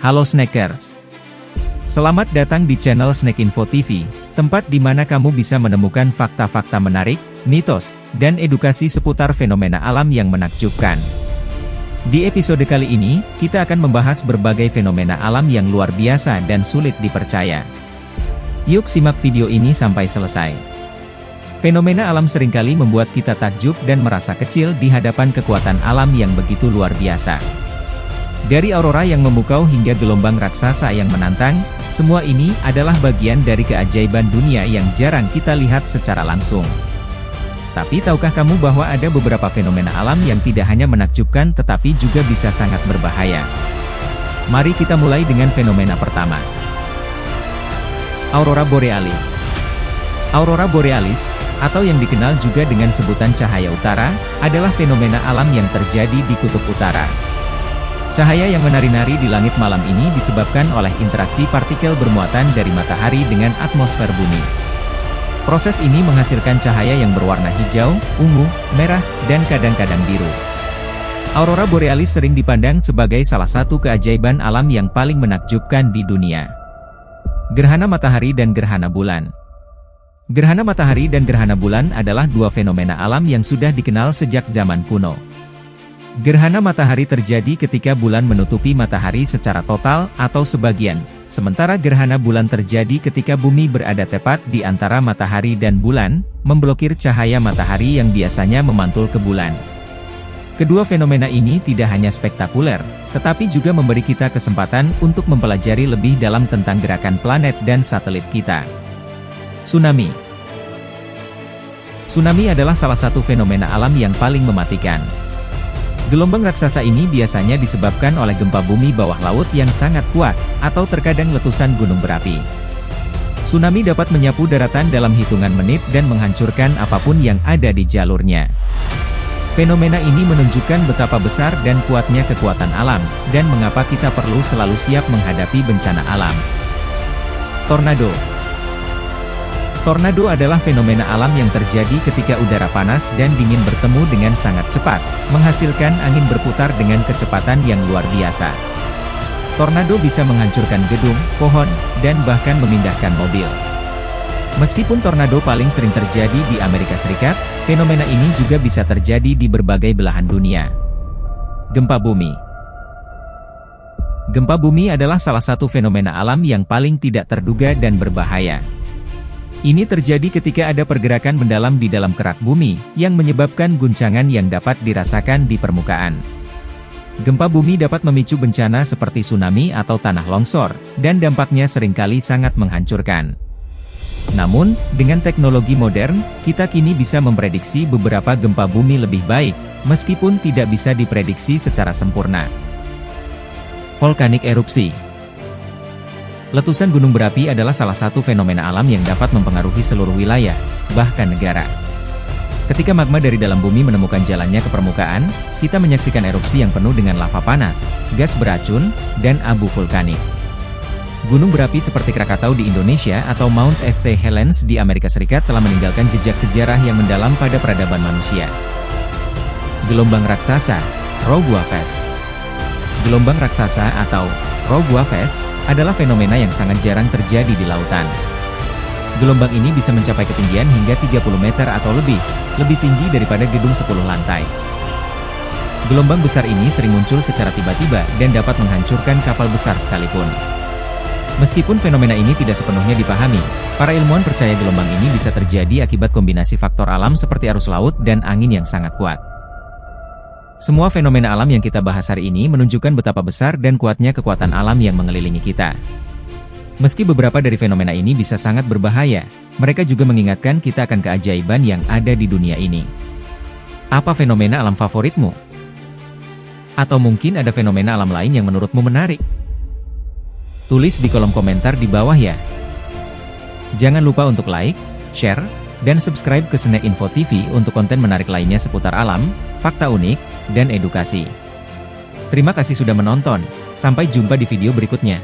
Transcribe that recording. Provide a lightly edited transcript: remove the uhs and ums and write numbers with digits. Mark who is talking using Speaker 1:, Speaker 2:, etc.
Speaker 1: Halo Snackers. Selamat datang di channel Snack Info TV, tempat di mana kamu bisa menemukan fakta-fakta menarik, mitos, dan edukasi seputar fenomena alam yang menakjubkan. Di episode kali ini, kita akan membahas berbagai fenomena alam yang luar biasa dan sulit dipercaya. Yuk simak video ini sampai selesai. Fenomena alam seringkali membuat kita takjub dan merasa kecil di hadapan kekuatan alam yang begitu luar biasa. Dari aurora yang memukau hingga gelombang raksasa yang menantang, semua ini adalah bagian dari keajaiban dunia yang jarang kita lihat secara langsung. Tapi tahukah kamu bahwa ada beberapa fenomena alam yang tidak hanya menakjubkan tetapi juga bisa sangat berbahaya? Mari kita mulai dengan fenomena pertama. Aurora Borealis. Aurora Borealis, atau yang dikenal juga dengan sebutan cahaya utara, adalah fenomena alam yang terjadi di kutub utara. Cahaya yang menari-nari di langit malam ini disebabkan oleh interaksi partikel bermuatan dari matahari dengan atmosfer bumi. Proses ini menghasilkan cahaya yang berwarna hijau, ungu, merah, dan kadang-kadang biru. Aurora Borealis sering dipandang sebagai salah satu keajaiban alam yang paling menakjubkan di dunia. Gerhana matahari dan gerhana bulan. Gerhana matahari dan gerhana bulan adalah dua fenomena alam yang sudah dikenal sejak zaman kuno. Gerhana matahari terjadi ketika bulan menutupi matahari secara total atau sebagian, sementara gerhana bulan terjadi ketika bumi berada tepat di antara matahari dan bulan, memblokir cahaya matahari yang biasanya memantul ke bulan. Kedua fenomena ini tidak hanya spektakuler, tetapi juga memberi kita kesempatan untuk mempelajari lebih dalam tentang gerakan planet dan satelit kita. Tsunami. Tsunami adalah salah satu fenomena alam yang paling mematikan. Gelombang raksasa ini biasanya disebabkan oleh gempa bumi bawah laut yang sangat kuat, atau terkadang letusan gunung berapi. Tsunami dapat menyapu daratan dalam hitungan menit dan menghancurkan apapun yang ada di jalurnya. Fenomena ini menunjukkan betapa besar dan kuatnya kekuatan alam, dan mengapa kita perlu selalu siap menghadapi bencana alam. Tornado. Tornado adalah fenomena alam yang terjadi ketika udara panas dan dingin bertemu dengan sangat cepat, menghasilkan angin berputar dengan kecepatan yang luar biasa. Tornado bisa menghancurkan gedung, pohon, dan bahkan memindahkan mobil. Meskipun tornado paling sering terjadi di Amerika Serikat, fenomena ini juga bisa terjadi di berbagai belahan dunia. Gempa bumi. Gempa bumi adalah salah satu fenomena alam yang paling tidak terduga dan berbahaya. Ini terjadi ketika ada pergerakan mendalam di dalam kerak bumi, yang menyebabkan guncangan yang dapat dirasakan di permukaan. Gempa bumi dapat memicu bencana seperti tsunami atau tanah longsor, dan dampaknya seringkali sangat menghancurkan. Namun, dengan teknologi modern, kita kini bisa memprediksi beberapa gempa bumi lebih baik, meskipun tidak bisa diprediksi secara sempurna. Volkanik erupsi. Letusan gunung berapi adalah salah satu fenomena alam yang dapat mempengaruhi seluruh wilayah, bahkan negara. Ketika magma dari dalam bumi menemukan jalannya ke permukaan, kita menyaksikan erupsi yang penuh dengan lava panas, gas beracun, dan abu vulkanik. Gunung berapi seperti Krakatau di Indonesia atau Mount St. Helens di Amerika Serikat telah meninggalkan jejak sejarah yang mendalam pada peradaban manusia. Gelombang raksasa, Rogue Waves. Gelombang raksasa atau Rogue Waves adalah fenomena yang sangat jarang terjadi di lautan. Gelombang ini bisa mencapai ketinggian hingga 30 meter atau lebih tinggi daripada gedung 10 lantai. Gelombang besar ini sering muncul secara tiba-tiba dan dapat menghancurkan kapal besar sekalipun. Meskipun fenomena ini tidak sepenuhnya dipahami, para ilmuwan percaya gelombang ini bisa terjadi akibat kombinasi faktor alam seperti arus laut dan angin yang sangat kuat. Semua fenomena alam yang kita bahas hari ini menunjukkan betapa besar dan kuatnya kekuatan alam yang mengelilingi kita. Meski beberapa dari fenomena ini bisa sangat berbahaya, mereka juga mengingatkan kita akan keajaiban yang ada di dunia ini. Apa fenomena alam favoritmu? Atau mungkin ada fenomena alam lain yang menurutmu menarik? Tulis di kolom komentar di bawah ya. Jangan lupa untuk like, share, dan subscribe ke Snack Info TV untuk konten menarik lainnya seputar alam, fakta unik, dan edukasi. Terima kasih sudah menonton, sampai jumpa di video berikutnya.